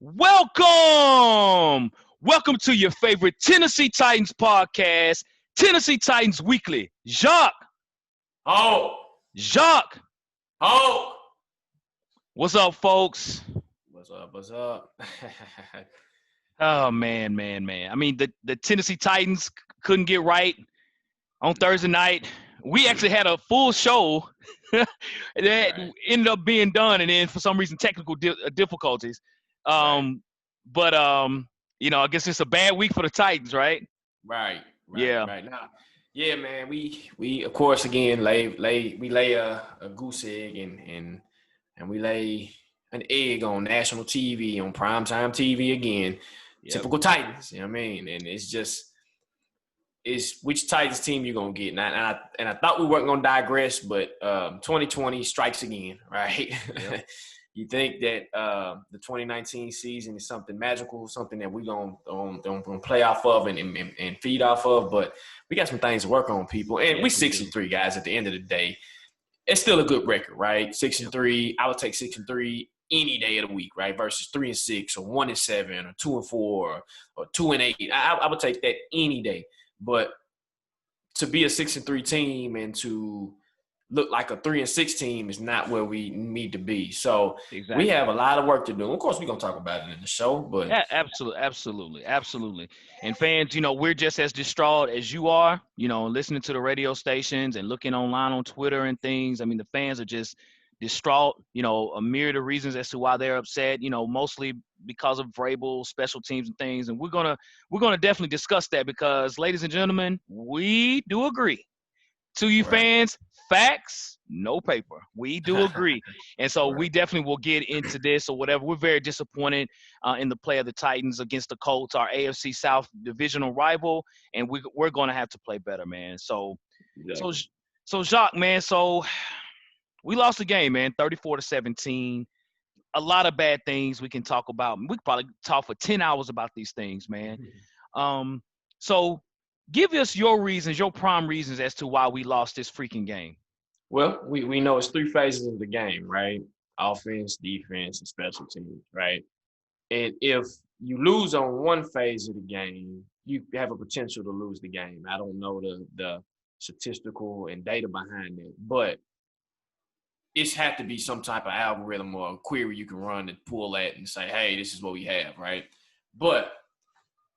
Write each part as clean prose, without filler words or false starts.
Welcome! Welcome to your favorite Tennessee Titans podcast, Tennessee Titans Weekly. Oh, Jacques, oh. what's up, folks? What's up? What's up? Oh, man. I mean, the Tennessee Titans couldn't get right on Thursday night. We actually had a full show that Right. ended up being done, and then for some reason, technical difficulties. Right. I guess it's a bad week for the Titans, right? Right. Yeah. Now, yeah, man. We of course again lay a goose egg and we lay an egg on national TV on primetime TV again. Yep. Typical Titans, you know what I mean? And it's which Titans team you're gonna get. And I thought we weren't gonna digress, but 2020 strikes again, right? Yep. You think that the 2019 season is something magical, something that we're gonna play off of and feed off of, but we got some things to work on, people. And Yes, we 6-3 guys. At the end of the day, it's still a good record, right? 6-3. I would take 6-3 any day of the week, right? Versus 3-6 or 1-7 or 2-4 or 2-8. I would take that any day. But to be a 6-3 team and to look like a 3-6 team is not where we need to be. So exactly. We have a lot of work to do. Of course, we're gonna talk about it in the show, but yeah, absolutely. And fans, we're just as distraught as you are. Listening to the radio stations and looking online on Twitter and things. I mean, the fans are just distraught. A myriad of reasons as to why they're upset. Mostly because of Vrabel, special teams, and things. And we're gonna definitely discuss that because, ladies and gentlemen, we do agree. To you Right. fans, facts, no paper. We do agree. And so we definitely will get into this or whatever. We're very disappointed in the play of the Titans against the Colts, our AFC South divisional rival, and we're going to have to play better, man. So Jacques, man, so we lost the game, man, 34-17. A lot of bad things we can talk about. We could probably talk for 10 hours about these things, man. So give us your reasons, your prime reasons as to why we lost this freaking game. Well, we know it's three phases of the game, right? Offense, defense, and special teams, right? And if you lose on one phase of the game, you have a potential to lose the game. I don't know the statistical and data behind it, but it's had to be some type of algorithm or query you can run and pull that and say, hey, this is what we have, right? But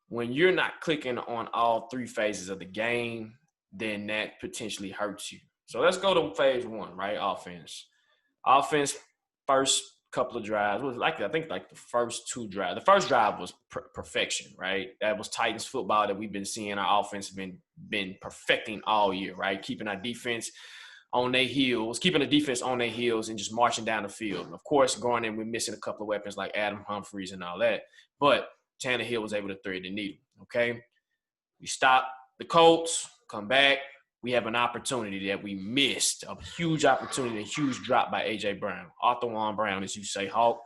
when you're not clicking on all three phases of the game, then that potentially hurts you. So let's go to phase one, right? Offense, first couple of drives was I think the first two drives. The first drive was perfection, right? That was Titans football that we've been seeing. Our offense has been perfecting all year, right? Keeping our defense on their heels, keeping the defense on their heels and just marching down the field. Of course, going in, we're missing a couple of weapons like Adam Humphries and all that. But Tannehill was able to thread the needle, okay? We stop the Colts, come back. We have an opportunity that we missed, a huge opportunity, a huge drop by A.J. Brown, Arthur Juan Brown, as you say, Hawk.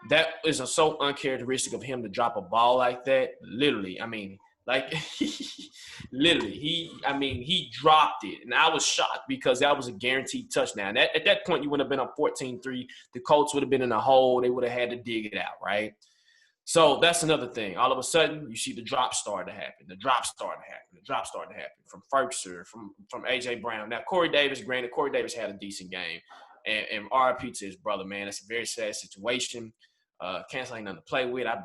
That is so uncharacteristic of him to drop a ball like that. Literally, I mean, he dropped it. And I was shocked because that was a guaranteed touchdown. At that point, you would have been up 14-3. The Colts would have been in a hole. They would have had to dig it out, right? So that's another thing. All of a sudden, you see the drop start to happen. From Ferguson, from A.J. Brown. Now, Corey Davis had a decent game. And RIP to his brother, man. That's a very sad situation. Kansas ain't nothing to play with. I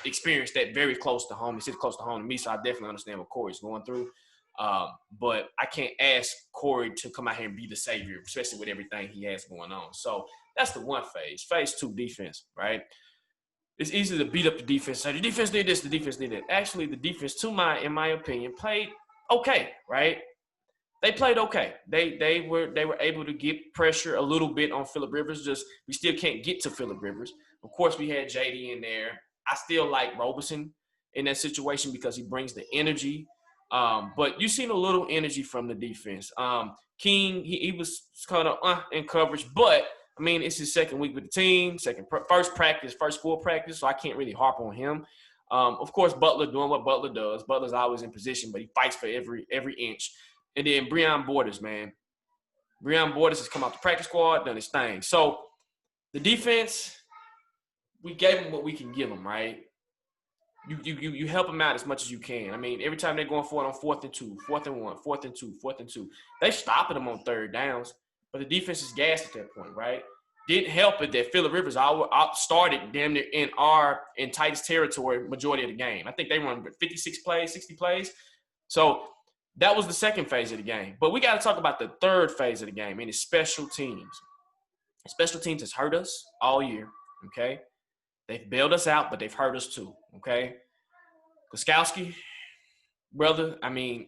experienced that very close to home. He sits close to home to me, so I definitely understand what Corey's going through. But I can't ask Corey to come out here and be the savior, especially with everything he has going on. So that's the one phase. Phase two, defense, right? It's easy to beat up the defense. Say the defense did this, the defense did that. Actually, the defense, in my opinion, played okay, right? They played okay. They were able to get pressure a little bit on Phillip Rivers. Just we still can't get to Phillip Rivers. Of course, we had JD in there. I still like Roberson in that situation because he brings the energy. But you've seen a little energy from the defense. King, he was kind of in coverage, but I mean, it's his second week with the team, first full practice, so I can't really harp on him. Of course, Butler doing what Butler does. Butler's always in position, but he fights for every inch. And then Breon Borders, man. Breon Borders has come out the practice squad, done his thing. So the defense, we gave them what we can give them, right? You help them out as much as you can. I mean, every time they're going for it on 4th and 2, 4th and 1, 4th and 2, 4th and 2, they stopping them on 3rd downs, but the defense is gassed at that point, right? Didn't help it that Phillip Rivers started damn near in Titans territory majority of the game. I think they run 56 plays, 60 plays. So that was the second phase of the game. But we got to talk about the third phase of the game, and it's special teams. Special teams has hurt us all year, okay? They've bailed us out, but they've hurt us too, okay? Gostkowski, brother, I mean,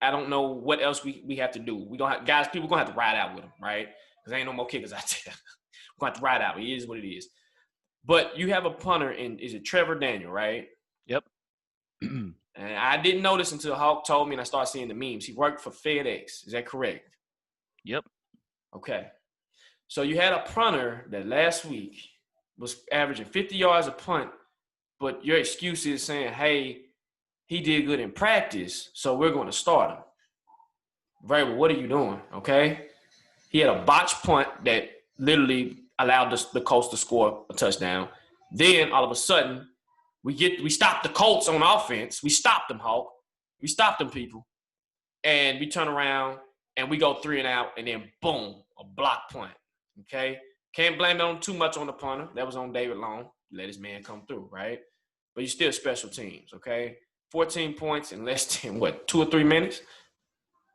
I don't know what else we have to do. We gonna have, guys, people going to have to ride out with him, right? Because there ain't no more kickers out there. We're going to have to ride out. It is what it is. But you have a punter is it Trevor Daniel, right? Yep. And I didn't notice until Hawk told me and I started seeing the memes. He worked for FedEx. Is that correct? Yep. Okay. So you had a punter that last week was averaging 50 yards a punt, but your excuse is saying, hey, he did good in practice, so we're going to start him. Very well, what are you doing, okay? He had a botched punt that literally allowed the Colts to score a touchdown. Then, all of a sudden, we stopped the Colts on offense. We stopped them, Hawk. We stopped them, people. And we turn around, and we go 3 and out, and then, boom, a block punt, okay? Can't blame it on too much on the punter. That was on David Long. Let his man come through, right? But you still special teams, okay? 14 points in less than, 2 or 3 minutes?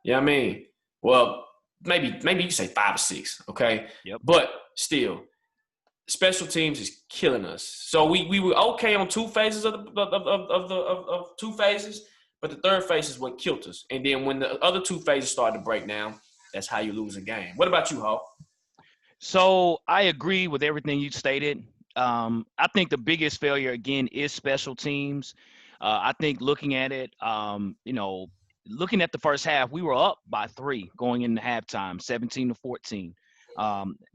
You know what I mean? Well, maybe you say 5 or 6, okay? Yep. But still, special teams is killing us. So we were okay on 2 phases of 2 phases, but the third phase is what killed us. And then when the other 2 phases started to break down, that's how you lose a game. What about you, Hawk? So I agree with everything you stated. I think the biggest failure again is special teams. I think looking at it, looking at the first half, we were up by 3 going into halftime, 17-14.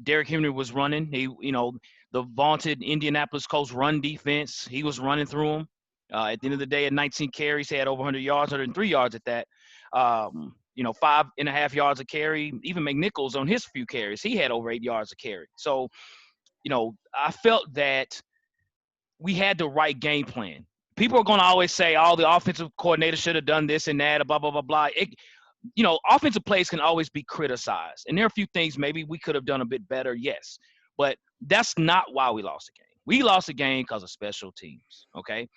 Derrick Henry was running. The vaunted Indianapolis Colts run defense, he was running through them. At the end of the day, at 19 carries, he had over 100 yards, 103 yards at that. 5.5 yards a carry. Even McNichols on his few carries, he had over 8 yards a carry. So, I felt that we had the right game plan. People are going to always say, oh, the offensive coordinator should have done this and that, blah, blah, blah, blah. Offensive plays can always be criticized. And there are a few things maybe we could have done a bit better, yes. But that's not why we lost the game. We lost the game because of special teams, okay?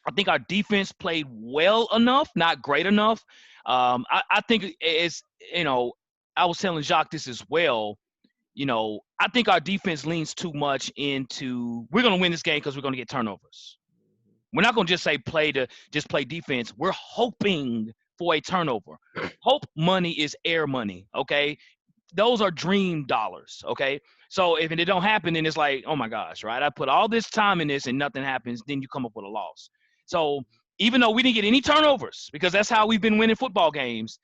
I think our defense played well enough, not great enough. I think it's, I was telling Jacques this as well. I think our defense leans too much into we're going to win this game because we're going to get turnovers. We're not going to just say play defense. We're hoping for a turnover. Hope money is air money, okay? Those are dream dollars, okay? So if it don't happen, then it's like, oh, my gosh, right? I put all this time in this and nothing happens, then you come up with a loss. So even though we didn't get any turnovers, because that's how we've been winning football games,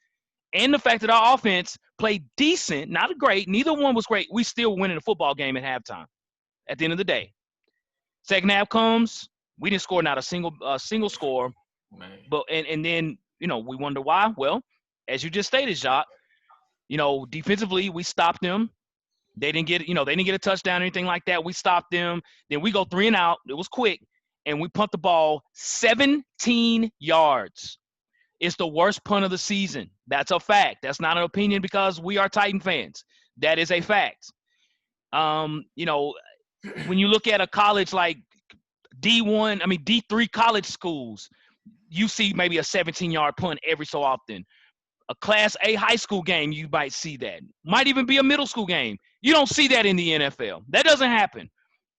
and the fact that our offense played decent, not great, neither one was great, we still winning the football game at halftime at the end of the day. Second half comes, we didn't score not a single score. Man. But and then, we wonder why. Well, as you just stated, Jacques, defensively, we stopped them. They didn't get a touchdown or anything like that. We stopped them. Then we go 3 and out. It was quick. And we punt the ball 17 yards. It's the worst punt of the season. That's a fact. That's not an opinion because we are Titan fans. That is a fact. When you look at a college like D3 college schools, you see maybe a 17-yard punt every so often. A Class A high school game, you might see that. Might even be a middle school game. You don't see that in the NFL. That doesn't happen.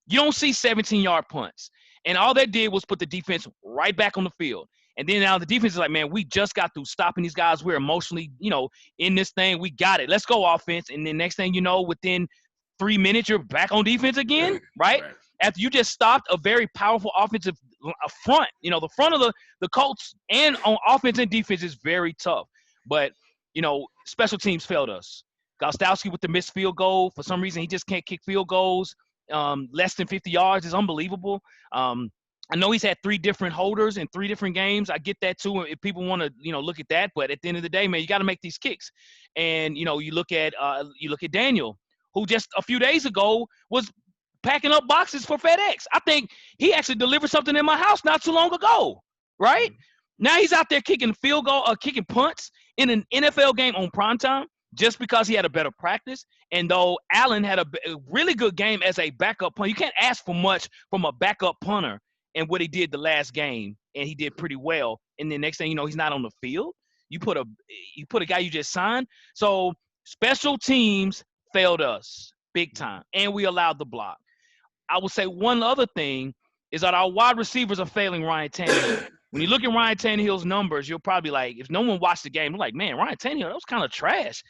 You don't see 17-yard punts. And all that did was put the defense right back on the field. And then now the defense is like, man, we just got through stopping these guys. We're emotionally, in this thing. We got it. Let's go offense. And then next thing you know, within 3 minutes, you're back on defense again, right? After you just stopped a very powerful offensive front. The front of the Colts and on offense and defense is very tough. But, special teams failed us. Gostkowski with the missed field goal. For some reason, he just can't kick field goals. Less than 50 yards is unbelievable. I know he's had 3 different holders in 3 different games. I get that too. If people want to, look at that, but at the end of the day, man, you got to make these kicks. And you look at Daniel, who just a few days ago was packing up boxes for FedEx. I think he actually delivered something in my house not too long ago, right? Now he's out there kicking kicking punts in an NFL game on primetime just because he had a better practice. And though Allen had a really good game as a backup punter, you can't ask for much from a backup punter and what he did the last game, and he did pretty well. And the next thing you know, he's not on the field. You put a guy you just signed. So special teams failed us big time, and we allowed the block. I would say one other thing is that our wide receivers are failing Ryan Tannehill. When you look at Ryan Tannehill's numbers, you'll probably like, if no one watched the game, you're like, man, Ryan Tannehill, that was kind of trash.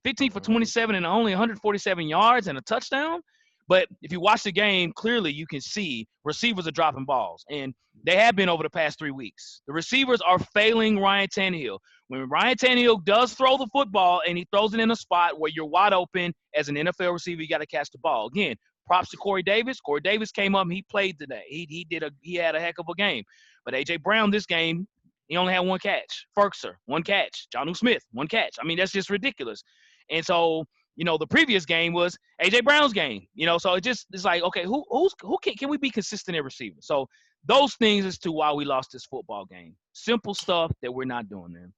15 for 27 and only 147 yards and a touchdown. But if you watch the game, clearly you can see receivers are dropping balls, and they have been over the past 3 weeks. The receivers are failing Ryan Tannehill. When Ryan Tannehill does throw the football and he throws it in a spot where you're wide open as an NFL receiver, you got to catch the ball. Again, props to Corey Davis. Corey Davis came up and he played today. He had a heck of a game. But A.J. Brown this game, he only had one catch. Ferkser, one catch. Jonnu Smith, one catch. I mean, that's just ridiculous. And so, the previous game was A.J. Brown's game. So it's like, okay, who can we be consistent at receiver? So those things as to why we lost this football game. Simple stuff that we're not doing, man.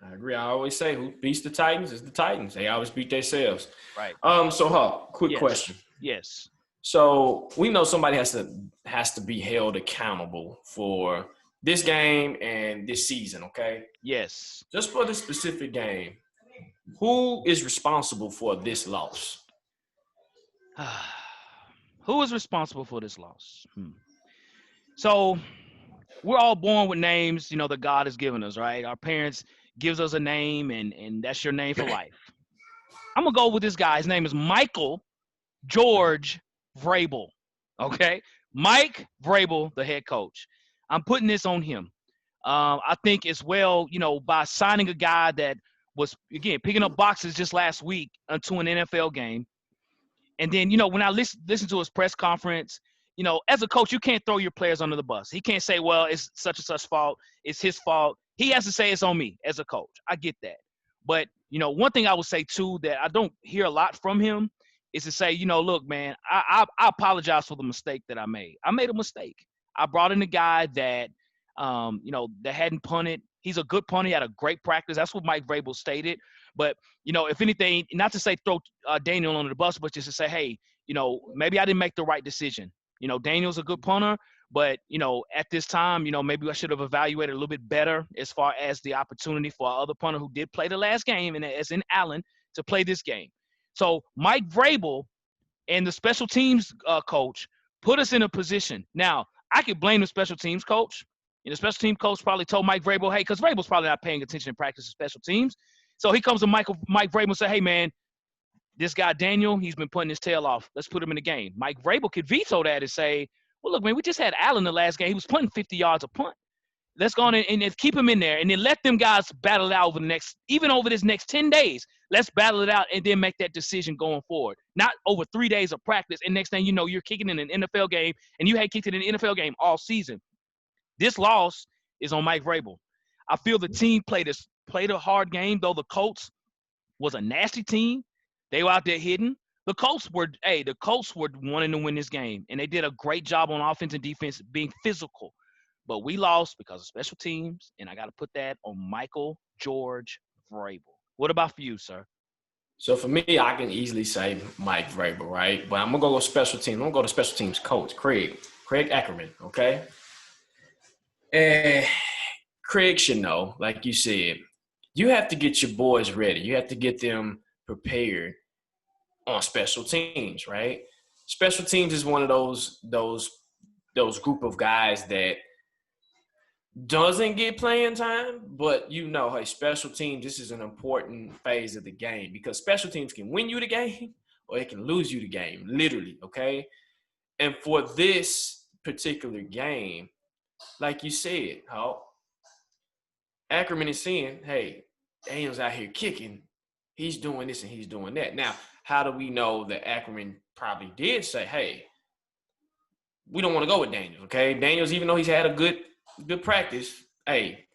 I agree. I always say who beats the Titans is the Titans. They always beat themselves. Right. So Hawk, quick question. Yes. So we know somebody has to be held accountable for this game and this season, okay? Yes. Just for this specific game, who is responsible for this loss? Who is responsible for this loss? So we're all born with names, that God has given us, right? Our parents gives us a name, and that's your name for life. I'm going to go with this guy. His name is Michael George Vrabel, okay? Mike Vrabel, the head coach. I'm putting this on him. I think as well, by signing a guy that was, again, picking up boxes just last week into an NFL game. And then, when I listen to his press conference, as a coach, you can't throw your players under the bus. He can't say, well, it's such and such fault. It's his fault. He has to say it's on me as a coach. I get that. But, one thing I would say, too, that I don't hear a lot from him is to say, look, man, I apologize for the mistake that I made. I made a mistake. I brought in a guy that, that hadn't punted. He's a good punter. He had a great practice. That's what Mike Vrabel stated. But, if anything, not to say throw Daniel under the bus, but just to say, hey, maybe I didn't make the right decision. Daniel's a good punter, but, at this time, maybe I should have evaluated a little bit better as far as the opportunity for our other punter who did play the last game, and as in Allen, to play this game. So Mike Vrabel and the special teams coach put us in a position. Now, I could blame the special teams coach. And the special team coach probably told Mike Vrabel, hey, because Vrabel's probably not paying attention in practice to special teams. So he comes to Mike Vrabel and say, hey, man, this guy Daniel, he's been putting his tail off. Let's put him in the game. Mike Vrabel could veto that and say, well, look, man, we just had Allen the last game. He was punting 50 yards a punt. Let's go on and keep him in there, and then let them guys battle it out over this next 10 days. Let's battle it out and then make that decision going forward. Not over 3 days of practice, and next thing you know, you're kicking in an NFL game, and you had kicked in an NFL game all season. This loss is on Mike Vrabel. I feel the team played a hard game, though the Colts was a nasty team. They were out there hidden. The Colts were wanting to win this game, and they did a great job on offense and defense being physical. But we lost because of special teams, and I got to put that on Michael George Vrabel. What about for you, sir? So for me, I can easily say Mike Vrabel, right? But I'm going to go with special teams. I'm going to go to special teams coach, Craig Ackerman, okay? And Craig should know, like you said, you have to get your boys ready. You have to get them prepared on special teams, right? Special teams is one of those group of guys that doesn't get playing time, but hey, special teams, this is an important phase of the game because special teams can win you the game or it can lose you the game, literally, okay? And for this particular game, like you said, Ackerman is saying, hey, Daniel's out here kicking. He's doing this and he's doing that. Now, how do we know that Ackerman probably did say, hey, we don't want to go with Daniels, okay? Daniels, even though he's had a good practice, hey,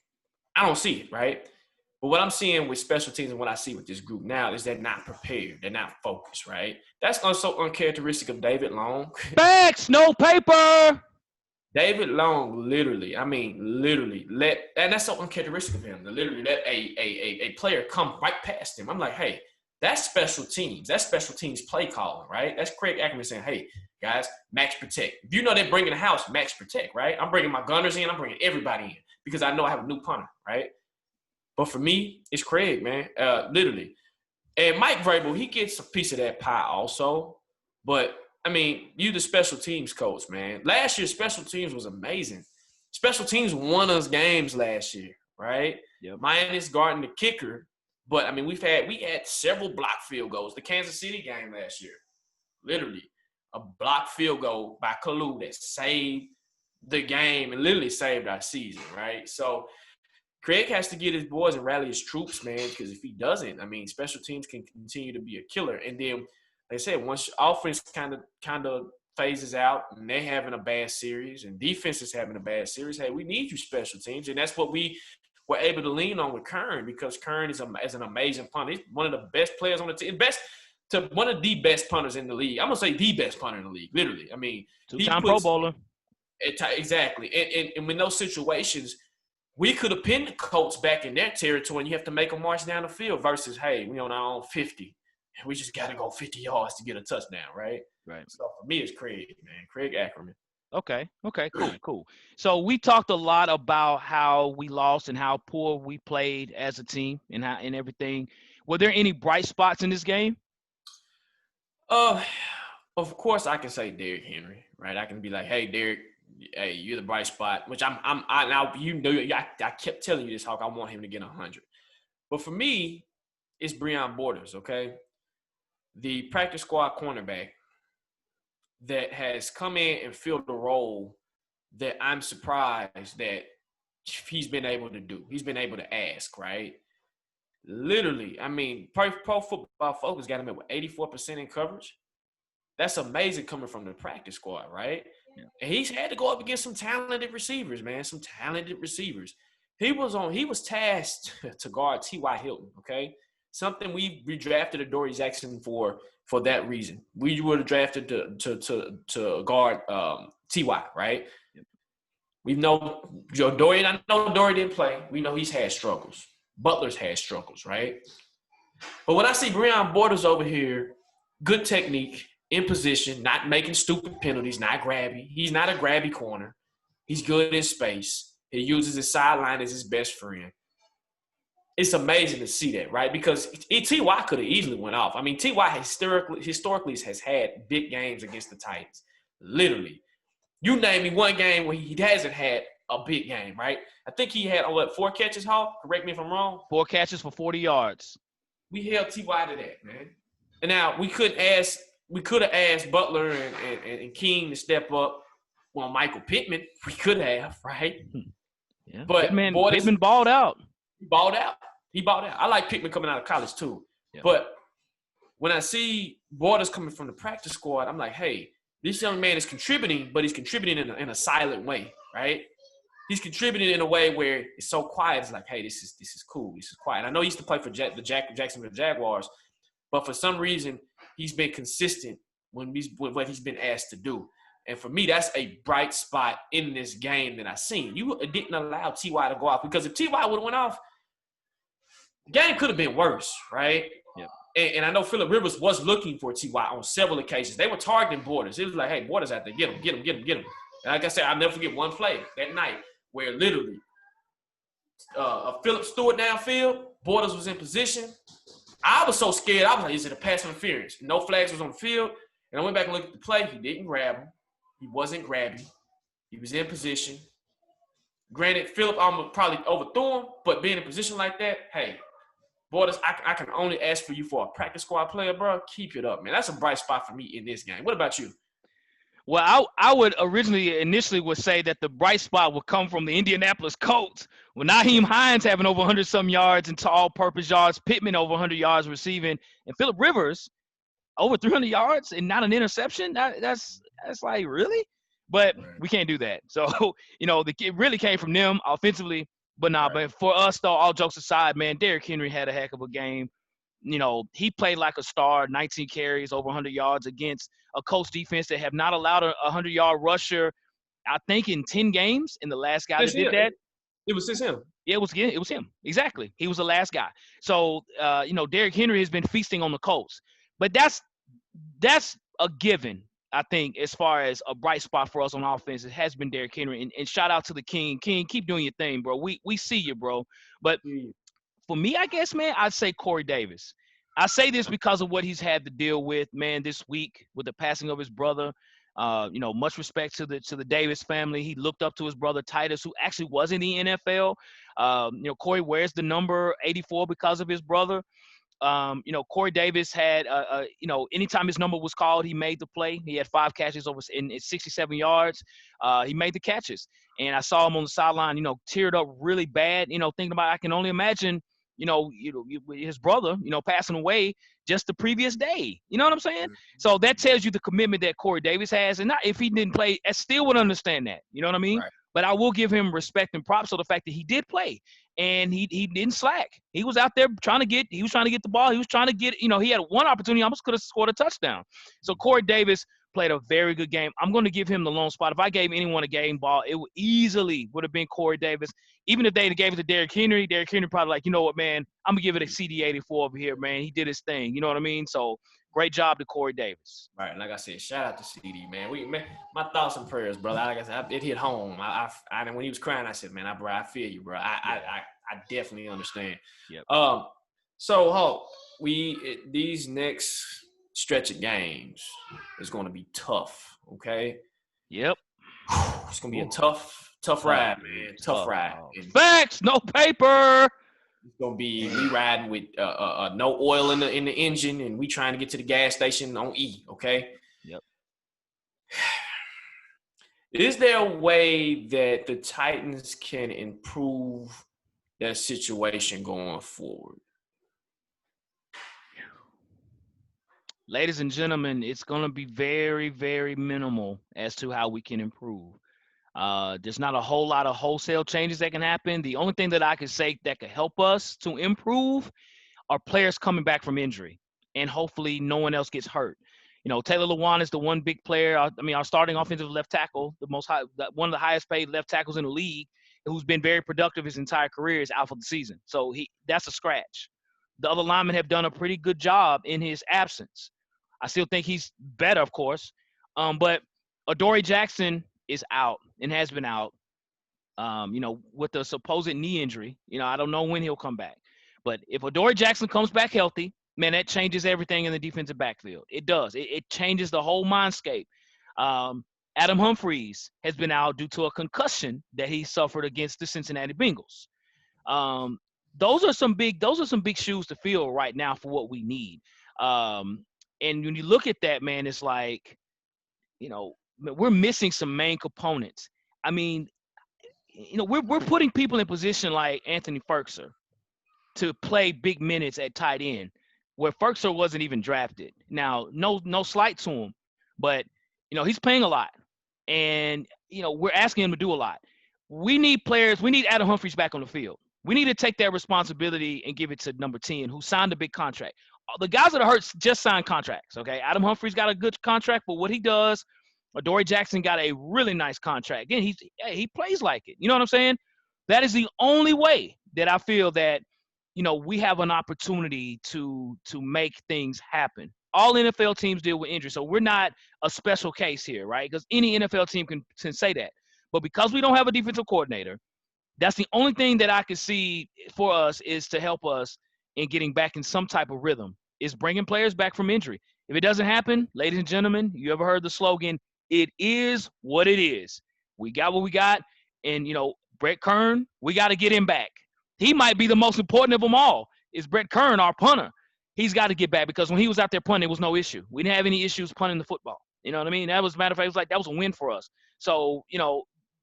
I don't see it, right? But what I'm seeing with special teams and what I see with this group now is they're not prepared. They're not focused, right? That's also uncharacteristic of David Long. Facts, no paper. David Long literally, and that's so uncharacteristic of him, to literally let a player come right past him. I'm like, hey, that's special teams. That's special teams play calling, right? That's Craig Ackerman saying, hey, guys, max protect. If you know they're bringing the house, max protect, right? I'm bringing my gunners in. I'm bringing everybody in because I know I have a new punter, right? But for me, it's Craig, man, literally. And Mike Vrabel, he gets a piece of that pie also. But, I mean, you the special teams coach, man. Last year, special teams was amazing. Special teams won us games last year, right? Yep. Minus guarding the kicker. But, I mean, we had several block field goals. The Kansas City game last year, literally, a block field goal by Kalu that saved the game and literally saved our season, right? So, Craig has to get his boys and rally his troops, man, because if he doesn't, I mean, special teams can continue to be a killer. And then, like I said, once offense kind of phases out and they're having a bad series and defense is having a bad series, hey, we need you special teams. And that's what we were able to lean on with Kern, because Kern is an amazing punter. He's one of the best players on the team, one of the best punters in the league. I'm going to say the best punter in the league, literally. I mean, two-time Pro Bowler. Exactly. And in those situations, we could have pinned the Colts back in their territory and you have to make them march down the field versus, hey, we on our own 50. And we just got to go 50 yards to get a touchdown, right? Right. So for me, it's Craig, man. Craig Ackerman. Okay, cool. So we talked a lot about how we lost and how poor we played as a team and everything. Were there any bright spots in this game? Of course I can say Derrick Henry, right? I can be like, hey, Derrick, hey, you're the bright spot, which I kept telling you this, Hawk. I want him to get 100. But for me, it's Breon Borders, okay? The practice squad cornerback that has come in and filled the role that I'm surprised that he's been able to do. He's been able to ask, right? Literally, I mean, Pro Football Focus got him at 84% in coverage. That's amazing coming from the practice squad, right? Yeah. And he's had to go up against some talented receivers, man. Some talented receivers. He was tasked to guard T.Y. Hilton, okay? Something we drafted Adoree Jackson for that reason. We would have drafted to guard T.Y., right? Yep. We know Adoree, and I know Adoree didn't play. We know he's had struggles. Butler's had struggles, right? But when I see Breon Borders over here, good technique, in position, not making stupid penalties, not grabby. He's not a grabby corner. He's good in space. He uses his sideline as his best friend. It's amazing to see that, right? Because T.Y. could have easily went off. I mean, T.Y. historically has had big games against the Titans. Literally. You name me one game where he hasn't had a big game, right? I think he had, 4 catches, Hall? Correct me if I'm wrong. 4 catches for 40 yards. We held T.Y. to that, man. And now we could have asked Butler and King to step up. Well, Michael Pittman, we could have, right? Yeah. But Pittman balled out. He balled out. I like Pittman coming out of college too. Yeah. But when I see Borders coming from the practice squad, I'm like, hey, this young man is contributing, but he's contributing in a silent way, right? He's contributing in a way where it's so quiet. It's like, hey, this is cool. This is quiet. I know he used to play for the Jacksonville Jaguars, but for some reason, he's been consistent with what he's been asked to do. And for me, that's a bright spot in this game that I seen. You didn't allow T.Y. to go off, because if T.Y. would have went off, the game could have been worse, right? Yep. And I know Phillip Rivers was looking for T.Y. on several occasions. They were targeting Borders. It was like, hey, Borders out there, get him. And like I said, I'll never forget one play that night where literally Phillip Stewart downfield, Borders was in position. I was so scared. I was like, is it a pass interference? No flags was on the field. And I went back and looked at the play. He didn't grab him. He wasn't grabbing. He was in position. Granted, Phillip almost probably overthrew him, but being in a position like that, hey, Borders, I can only ask for you for a practice squad player, bro. Keep it up, man. That's a bright spot for me in this game. What about you? Well, I would initially would say that the bright spot would come from the Indianapolis Colts. With Nyheim Hines having over 100-some yards and all-purpose yards, Pittman over 100 yards receiving, and Phillip Rivers over 300 yards and not an interception. That's like, really? But we can't do that. So, it really came from them offensively. But for us though, all jokes aside, man, Derrick Henry had a heck of a game. He played like a star, 19 carries, over 100 yards against a Colts defense that have not allowed a 100-yard rusher, I think, in 10 games. And the last guy that did that, it was just him. yeah, it was him. Exactly. He was the last guy. So, Derrick Henry has been feasting on the Colts. But that's a given, I think, as far as a bright spot for us on offense. It has been Derrick Henry. And shout out to the King. King, keep doing your thing, bro. We see you, bro. But for me, I guess, man, I'd say Corey Davis. I say this because of what he's had to deal with, man, this week with the passing of his brother. Much respect to the Davis family. He looked up to his brother Titus, who actually was in the NFL. Corey wears the number 84 because of his brother. Corey Davis had, anytime his number was called, he made the play. He had 5 catches in 67 yards. He made the catches. And I saw him on the sideline, teared up really bad, thinking about, I can only imagine, his brother, passing away just the previous day. You know what I'm saying? So that tells you the commitment that Corey Davis has. And not if he didn't play, I still would understand that. You know what I mean? Right. But I will give him respect and props for the fact that he did play and he didn't slack. He was out there trying to get the ball. He was trying to get, he had one opportunity, almost could have scored a touchdown. So Corey Davis played a very good game. I'm going to give him the lone spot. If I gave anyone a game ball, it would have been Corey Davis. Even if they gave it to Derrick Henry probably like, you know what, man, I'm going to give it a CD84 over here, man. He did his thing. You know what I mean? So great job to Corey Davis. Right. Like I said, shout out to CD, man. My thoughts and prayers, brother. Like I said, it hit home. I when he was crying, I said, man, I feel you, bro. I definitely understand. Yep. So Hulk, these next stretch of games is going to be tough. Okay. Yep. It's going to be a tough ride, man. Tough ride. Facts, no paper. It's gonna be we riding with no oil in the engine, and we trying to get to the gas station on E. Okay. Yep. Is there a way that the Titans can improve their situation going forward? Ladies and gentlemen, it's going to be very, very minimal as to how we can improve. There's not a whole lot of wholesale changes that can happen. The only thing that I could say that could help us to improve are players coming back from injury, and hopefully no one else gets hurt. Taylor Lewan is the one big player. Our starting offensive left tackle, one of the highest paid left tackles in the league, who's been very productive his entire career, is out for the season. So that's a scratch. The other linemen have done a pretty good job in his absence. I still think he's better, of course. But Adoree Jackson is out and has been out, with a supposed knee injury. I don't know when he'll come back. But if Adoree Jackson comes back healthy, man, that changes everything in the defensive backfield. It does. It changes the whole mindscape. Adam Humphries has been out due to a concussion that he suffered against the Cincinnati Bengals. Those are some big shoes to fill right now for what we need. And when you look at that, man, it's like, we're missing some main components. I mean, we're putting people in position like Anthony Firkser to play big minutes at tight end, where Firkser wasn't even drafted. Now, no slight to him, but he's playing a lot, and we're asking him to do a lot. We need players. We need Adam Humphries back on the field. We need to take that responsibility and give it to number 10, who signed a big contract. The guys that are hurt just signed contracts, okay? Adam Humphries got a good contract for what he does. Adoree Jackson got a really nice contract. Again, he plays like it. You know what I'm saying? That is the only way that I feel that, we have an opportunity to make things happen. All NFL teams deal with injury, so we're not a special case here, right? Because any NFL team can say that. But because we don't have a defensive coordinator, that's the only thing that I can see for us is to help us in getting back in some type of rhythm, is bringing players back from injury. If it doesn't happen, ladies and gentlemen, you ever heard the slogan, it is what it is. We got what we got. And, Brett Kern, we got to get him back. He might be the most important of them all, is Brett Kern, our punter. He's got to get back, because when he was out there punting, it was no issue. We didn't have any issues punting the football. You know what I mean? That was, matter of fact, it was like that was a win for us. So,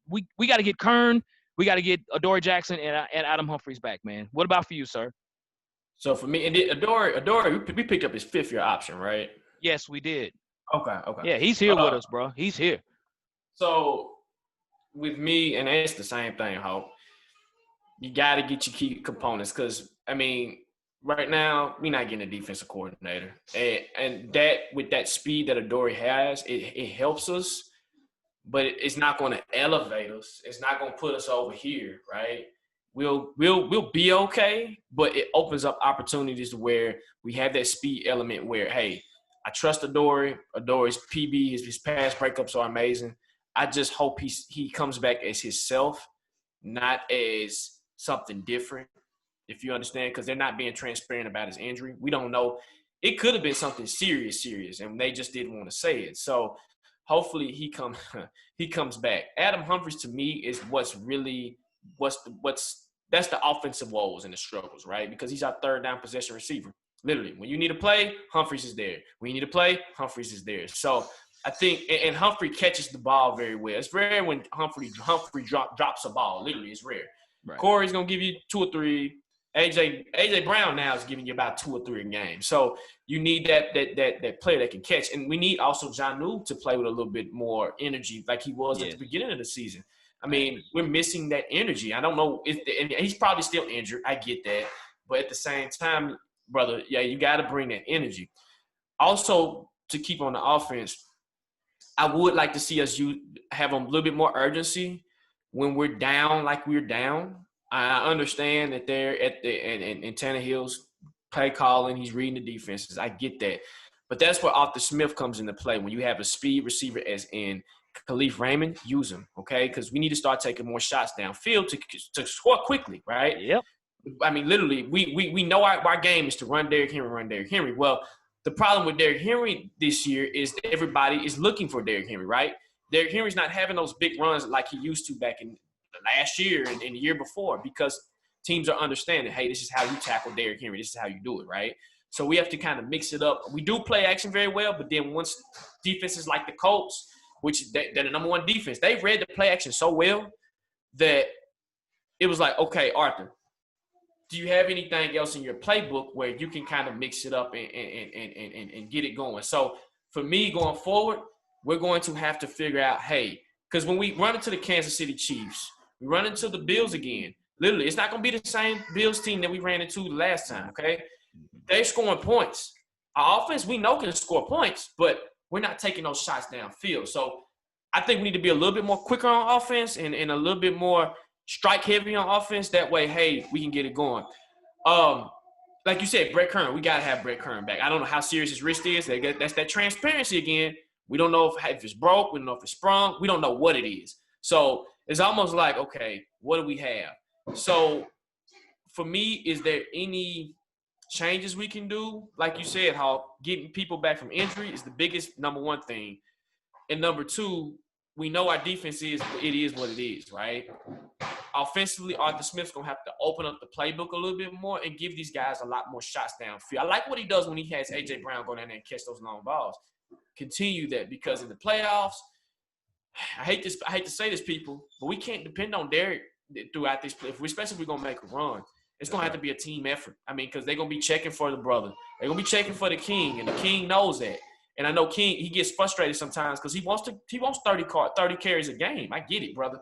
we got to get Kern. We got to get Adoree Jackson and Adam Humphries back, man. What about for you, sir? So for me, and Adoree, we picked up his 5th-year option, right? Yes, we did. Okay. Yeah, he's here with us, bro. He's here. So with me, and it's the same thing, Hope. You got to get your key components because, I mean, right now, we're not getting a defensive coordinator. And that with that speed that Adoree has, it helps us, but it's not going to elevate us. It's not going to put us over here, right? We'll be okay, but it opens up opportunities where we have that speed element where, hey, I trust Adoree. Adoree's PB, his pass breakups are amazing. I just hope he comes back as himself, not as something different, if you understand, because they're not being transparent about his injury. We don't know. It could have been something serious, and they just didn't want to say it. So hopefully he comes back. Adam Humphries to me is what's that's the offensive woes and the struggles, right? Because he's our third down possession receiver. Literally, when you need a play, Humphries is there. When you need a play, Humphries is there. So I think, and Humphrey catches the ball very well. It's rare when Humphrey drops a ball. Literally, it's rare. Right. Corey's gonna give you 2 or 3. AJ Brown now is giving you about 2 or 3 a game. So you need that player that can catch, and we need also Jonnu to play with a little bit more energy, like he was at the beginning of the season. I mean, we're missing that energy. I don't know and he's probably still injured. I get that, but at the same time, brother, you got to bring that energy. Also, to keep on the offense, I would like to see us have a little bit more urgency when we're down, like we're down. I understand that they're in Tannehill's play calling. He's reading the defenses. I get that. But that's where Arthur Smith comes into play. When you have a speed receiver as in Khalif Raymond, use him, okay? Because we need to start taking more shots downfield to score quickly, right? Yep. I mean, literally, we know our game is to run Derrick Henry. Well, the problem with Derrick Henry this year is that everybody is looking for Derrick Henry, right? Derrick Henry's not having those big runs like he used to back in last year and the year before because teams are understanding, hey, this is how you tackle Derrick Henry. This is how you do it, right? So we have to kind of mix it up. We do play action very well, but then once defenses like the Colts, which they're the number one defense, they read the play action so well that it was like, okay, Arthur, do you have anything else in your playbook where you can kind of mix it up and get it going? So for me going forward, we're going to have to figure out, hey, because when we run into the Kansas City Chiefs, we run into the Bills again. Literally, it's not going to be the same Bills team that we ran into the last time, okay? They're scoring points. Our offense, we know, can score points, but we're not taking those shots downfield. So I think we need to be a little bit more quicker on offense and a little bit more strike heavy on offense. That way, hey, we can get it going. Like you said, Brett Kern, we got to have Brett Kern back. I don't know how serious his wrist is. That's that transparency again. We don't know if it's broke. We don't know if it's sprung. We don't know what it is. So it's almost like, okay, what do we have? So for me, is there any changes we can do? Like you said, Hawk, getting people back from injury is the biggest number one thing. And number two, we know our defense is what it is, right? Offensively, Arthur Smith's going to have to open up the playbook a little bit more and give these guys a lot more shots downfield. I like what he does when he has A.J. Brown go down there and catch those long balls. Continue that, because in the playoffs, I hate to say this, people, but we can't depend on Derrick throughout this play. Especially if we're going to make a run. It's going to have to be a team effort. I mean, because they're going to be checking for the brother. They're going to be checking for the king, and the king knows that. And I know King, he gets frustrated sometimes because he wants 30 carries a game. I get it, brother.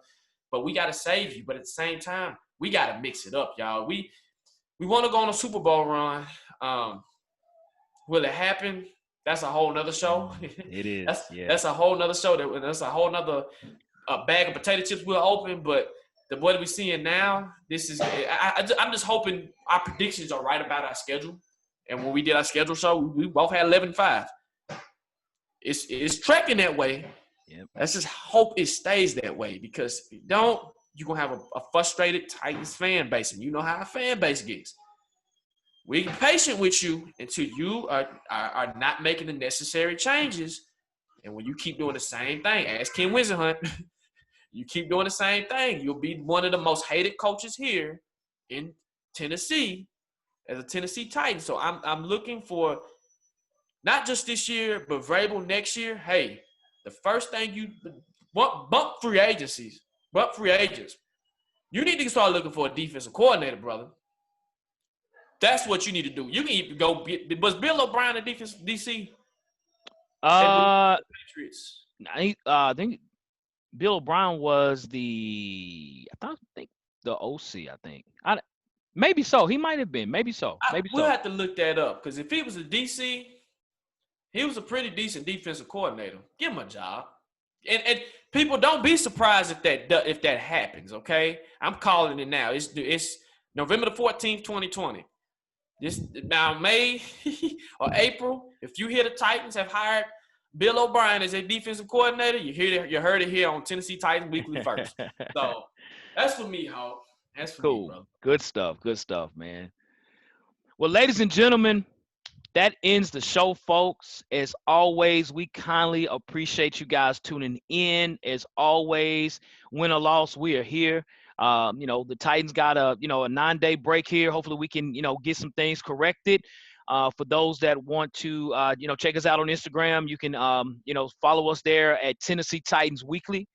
But we got to save you. But at the same time, we got to mix it up, y'all. We want to go on a Super Bowl run. Will it happen? That's a whole nother show. It is. That's a whole nother show. That's a whole nother bag of potato chips we'll open. But what we're seeing now, this is I'm just hoping our predictions are right about our schedule. And when we did our schedule show, we both had 11-5. It's tracking that way. Yep. Let's just hope it stays that way, because if you don't, you're going to have a frustrated Titans fan base. And you know how a fan base gets. We're patient with you until you are not making the necessary changes. And when you keep doing the same thing, ask Ken Wisenhunt, you keep doing the same thing, you'll be one of the most hated coaches here in Tennessee as a Tennessee Titan. So I'm looking for not just this year, but Vrabel next year. Hey, the first thing you bump free agencies, bump free agents. You need to start looking for a defensive coordinator, brother. That's what you need to do. You can even go – was Bill O'Brien in defense DC? I think Bill O'Brien was the the OC, I think. Maybe so. He might have been. Maybe so. Maybe We'll so. have to look that up because if he was a DC, he was a pretty decent defensive coordinator. Give him a job. And people don't be surprised if that happens. Okay, I'm calling it now. It's November the 14th, 2020. This now May or April. If you hear the Titans have hired Bill O'Brien as a defensive coordinator, you heard it here on Tennessee Titans Weekly first. So that's for me, Hawk. That's for me, bro. Good stuff. Good stuff, man. Well, ladies and gentlemen, that ends the show, folks. As always, we kindly appreciate you guys tuning in. As always, win or loss, we are here. The Titans got a 9-day break here. Hopefully we can, get some things corrected. For those that want to, check us out on Instagram, you can, follow us there at Tennessee Titans Weekly.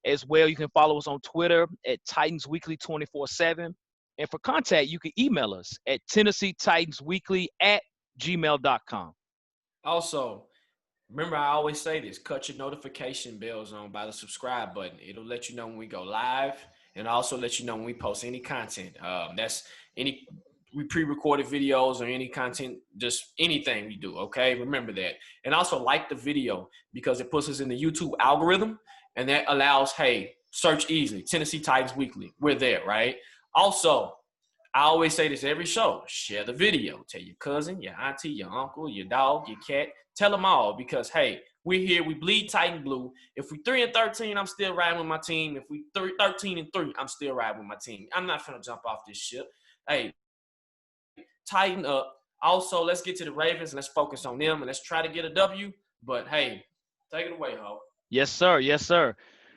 As well, you can follow us on Twitter at Titans Weekly 24/7. And for contact, you can email us at TennesseeTitansWeekly@gmail.com. Also, remember I always say this: cut your notification bells on by the subscribe button. It'll let you know when we go live, and also let you know when we post any content. That's any we pre-recorded videos or any content, just anything we do. Okay, remember that, and also like the video because it puts us in the YouTube algorithm. And that allows, search easily, Tennessee Titans Weekly. We're there, right? Also, I always say this every show. Share the video. Tell your cousin, your auntie, your uncle, your dog, your cat. Tell them all because, we're here. We bleed Titan blue. If we 3-13, I'm still riding with my team. If we 13-3, I'm still riding with my team. I'm not finna jump off this ship. Tighten up. Also, let's get to the Ravens and let's focus on them and let's try to get a W. But, take it away, Ho. Yes, sir. Yes, sir.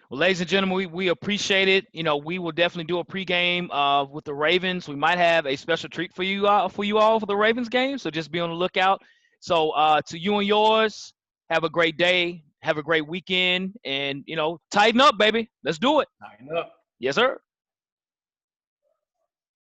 Well, ladies and gentlemen, we appreciate it. We will definitely do a pregame with the Ravens. We might have a special treat for you all for the Ravens game. So just be on the lookout. So to you and yours, have a great day. Have a great weekend. And, tighten up, baby. Let's do it. Tighten up. Yes, sir.